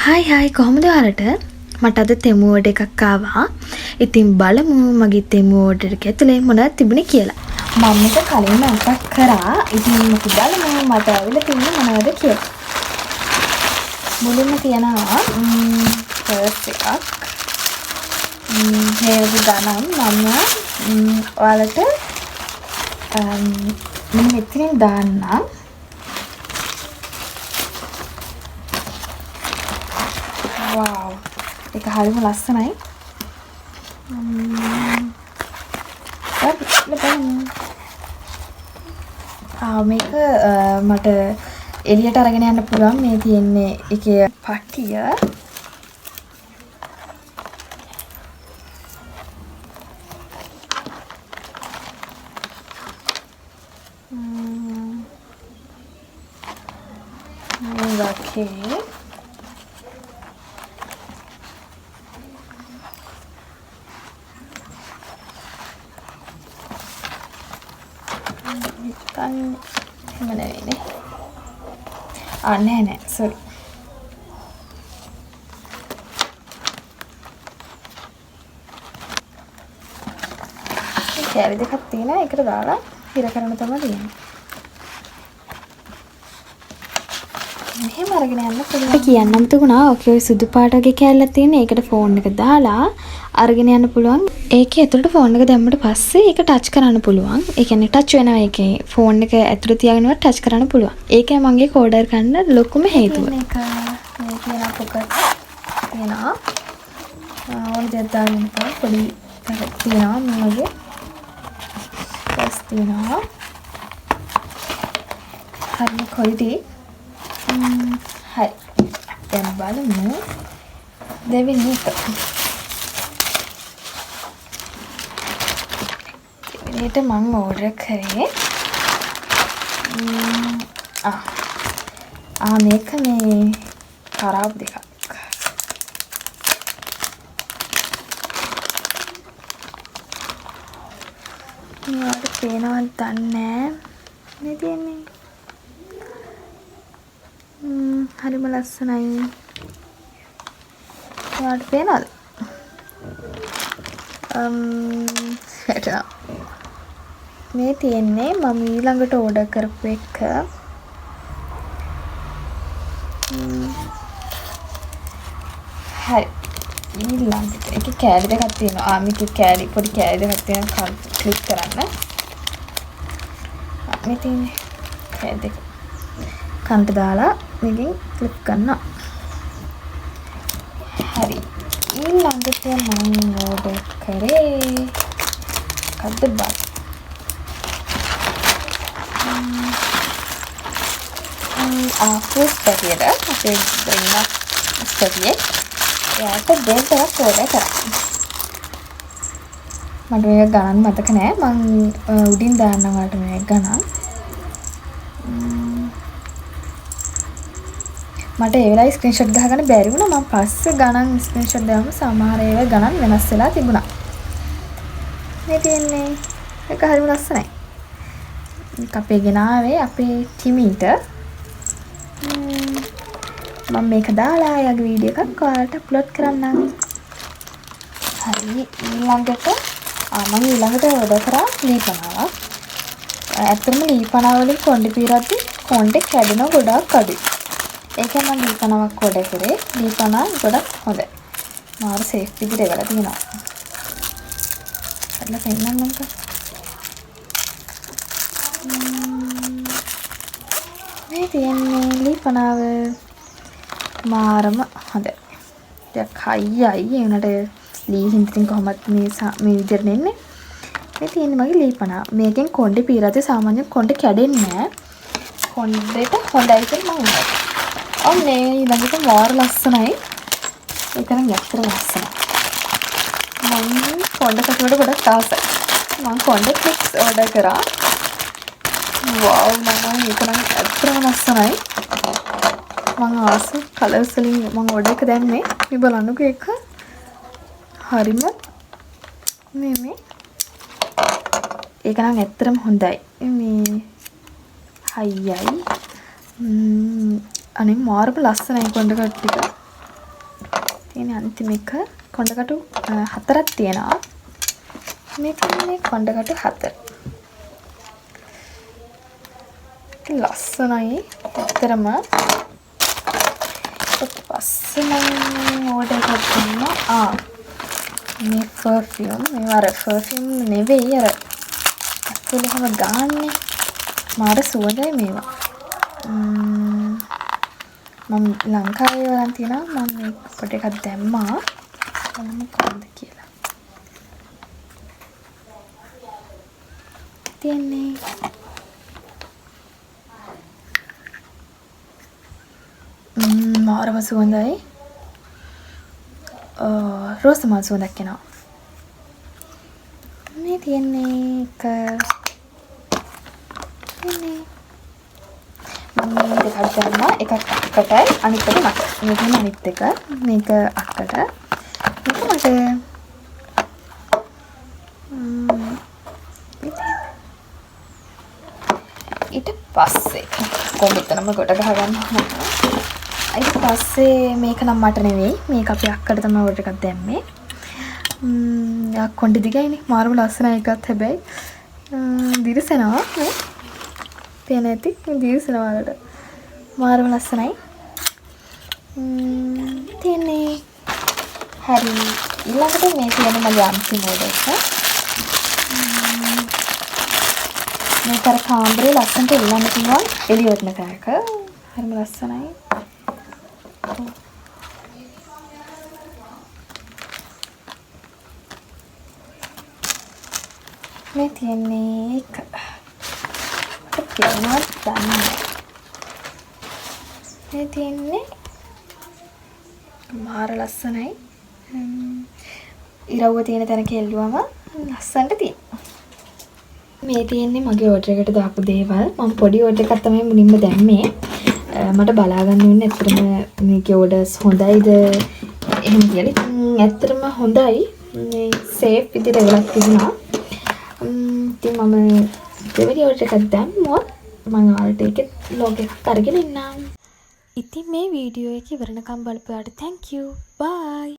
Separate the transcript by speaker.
Speaker 1: හයි කොහොමද ඔයාලට? මට අද තෙමු ඕඩර් එකක් ආවා. ඉතින් බලමු මගේ තෙමු ඕඩර් එක ඇතුලේ මොනවද තිබුණේ කියලා. මම මේක කලින්ම අන්පැක් කරා. ඉතින් අපි බලමු මට ඇවිල්ලා තින්නේ මොනවද කියලා. මුලින්ම තියනවා පර්ස් එකක්. මේක ගණන් මම ඔයාලට මෙතනින් දාන්නම්. Wow, ඒක හරිම ලස්සනයි. මේක මට එළියට අරගෙන යන්න පුළුවන්. මේ තියෙන්නේ ඒකේ පටිය. Okay. Kan mana ini? Aneh, sorry. කැරි දෙකක් තියෙනවා. ඒකට දාලා හිර කරන තමයි තියෙන්නේ. මෙහෙම අරගෙන යන්න පුළුවන්. කියන්නම් තුණා. ඔකේ ඔය සුදු පාට වගේ කැල්ලක් තියෙන. ඒකට ෆෝන් එක දාලා අරගෙන යන්න පුළුවන්. ඒකේ ඇතුළට ෆෝන් එක දැම්මට පස්සේ ඒක ටච් කරන්න පුළුවන්. ඒ කියන්නේ ටච් වෙනවා. ඒකේ ෆෝන් එක ඇතුළට තියාගෙනවත් ටච් කරන්න පුළුවන්. ඒකයි මගේ කෝඩර් ගන්න ලොකුම හේතුව. මේක මේ කියන පොකට් තියෙනවා. ඕන දෙයක් දාන්න පොඩි තියෙනවා මේ වගේ. ටස් තියෙනවා. හරිම quality. හරි. දැන් බලමු. දෙවෙනි එක. මේකට මම ඕඩර් කරේ මේක මේ කරාබ් දෙකක්. මේකට පේනවද දන්නේ නැහැ. මේ තියෙන්නේ හරිම ලස්සනයි. ඔයාලට පේනවද? මේ තියෙන්නේ මම ඊළඟට ඕඩර් කරපු එක. හරි. ඊළඟට ඒකේ කෑලි දෙකක් තියෙනවා. මේකේ කෑලි පොඩි කෑලි දෙකක් තියෙනවා. ක්ලික් කරන්න. මේ තියෙන්නේ කෑලි දෙක. කන්ට දාලා මේකෙන් ක්ලික් කරනවා. හරි. ඊළඟට මම ඕඩර් කරේ කද්ද බත්. ෆෘට් පැටියට අපේ බ්‍රේන්වත් ස්ටඩියේ එයාට බ්‍රෙඩ් එකක් ඕඩර් කරා. මට මේක ගණන් මතක නෑ. මං උඩින් දාන්නම් වලට මේක ගණන්. මට ඒ වෙලාවේ ස්ක්‍රීන්ෂොට් ගහගන්න බැරි වුණා. මම පස්සේ ගණන් ස්ක්‍රීන්ෂොට් දාම සමහර ඒවා ගණන් වෙනස් වෙලා තිබුණා. මේ තියෙන්නේ ඒක හරිම ලස්සනයි. මේක අපේ ගෙනාවේ අපේ ටිමීට. මම මේක දාලා යාගේ වීඩියෝ එකක් ඔයාලට අප්ලෝඩ් කරන්නම්. හරි. ඊළඟට ඕඩර් කරා ලීපනාවක්. ඇත්තටම ලීපනාව වලින් කොණ්ඩේ පීරද්දි කොණ්ඩේ කැඩෙන ගොඩක් අඩුයි. ඒකෙන් මම ලීපනාවක් ඕඩර් කරේ. ලීපනා ගොඩක් හොඳයි. මාර සේෆ් විදිහට ඒවලා තියෙනවා. අట్లా පෙන්නන්නම්ක. මේ තියෙන්නේ ලීපනාව මාරම හොඳයි. ටිකක් හයියි. ඒ උනට ලී හින්දින් කොහොමද මේ විදිහට නෙන්නේ. මේ තියෙන්නේ මගේ ලීපනාව. මේකෙන් කොණ්ඩේ පීරද්දි සාමාන්‍යයෙන් කොණ්ඩේ කැඩෙන්නේ නැහැ. කොණ්ඩේට හොඳයි කියලා මම හිතුවා. ඔන්නේ ඊළඟට මාර ලස්සනයි. ඒතරම් යක්තර ලස්සනයි. මම කොණ්ඩේ කටුවට ගොඩක් ආසයි. මම කොණ්ඩේ ක්ලිප්ස් ඕඩර් කරා. වව් මම ඒතරම් ඇත්තටම ලස්සනයි. මම ආස කලර්ස් වලින් මම ඕඩර් එක දැම්මේ. මේ බලන්නකෝ ඒක. හරිම මේ ඒක නම් ඇත්තටම හොඳයි. මේ හයියයි අනේ මාරම ලස්සනයි කොණ්ඩ කට් ටික. තියෙන අන්තිම එක කොණ්ඩකටු 4ක් තියෙනවා. මේ තියෙන්නේ කොණ්ඩකටු 4. ලස්සනයි. ඇත්තරම පස්සේ මම ඕඩර් එකක් දුන්නා. මේ පර්ෆියුම් මේවා අර පර්ෆියුම් නෙවෙයි අර ඇක්චුලි හැම ගාන්නේ මාර සුවඳයි මේවා. මම ලංකාවේ වරන් තියෙනවා මම මේ පොට එකක් දැම්මා බලමු කොහොමද කියලා. තියන්නේ මාරම සුවඳයි. රෝස් මල් සුවඳක් එනවා. මේ තියන්නේ එක තියන්නේ මම දෙකක් ගන්නවා. එකක් අක්කටයි අනිත් එක මට. මේක අනිත් එක. මේක අක්කට. මේක මට. ඊට පස්සේ කොම්බිටනම කොට ගහ ගන්නවා. ඊට පස්සේ මේක නම් මට නෙවෙයි. මේක අපි අක්කට තමයි ඕඩර් එකක් දැම්මේ. යා කොණ්ඩේ දිගයිනේ. මාරම ලස්සනයි එකත් හැබැයි. දිරිසෙනවා නේ. පේන ඇති දිරිසෙනවා වලට. මාරම ලස්සනයි. තියන්නේ හරි ඊළඟට මේ තියෙන මගේ අන්තිම ඕඩර් එක. මේක අර කාමරේ ලස්සනට ඉල්ලන්න පුළුවන් එළියට නැතක. හරිම ලස්සනයි. මේ තියන්නේ එක කියනවත් දන්නේ. මේ තියන්නේ මාර ලස්සනයි. ඉරව්ව තියෙන තැන කෙල්ලුවම ලස්සනට තියෙනවා. මේ තියෙන්නේ මගේ ඕඩර් එකට දාපු දේවල්. මම පොඩි ඕඩර් එකක් තමයි මුලින්ම දැම්මේ. මට බලා ගන්න වෙන්නේ ඇත්තටම මේකේ ඕඩර්ස් හොඳයිද එහෙම කියලා. ඇත්තටම හොඳයි. මේ සේෆ් විදිහට ඒවත් තිබුණා. ඉතින් මම දෙවෙනි ඕඩර් එකක් දැම්මොත් මම ඔයාලට ඒකේ ලොග් එකක් අරගෙන ඉන්නම්. ඉතින් මේ වීඩියෝ එක ඉවරනකම් බලපුවාට thank you. bye.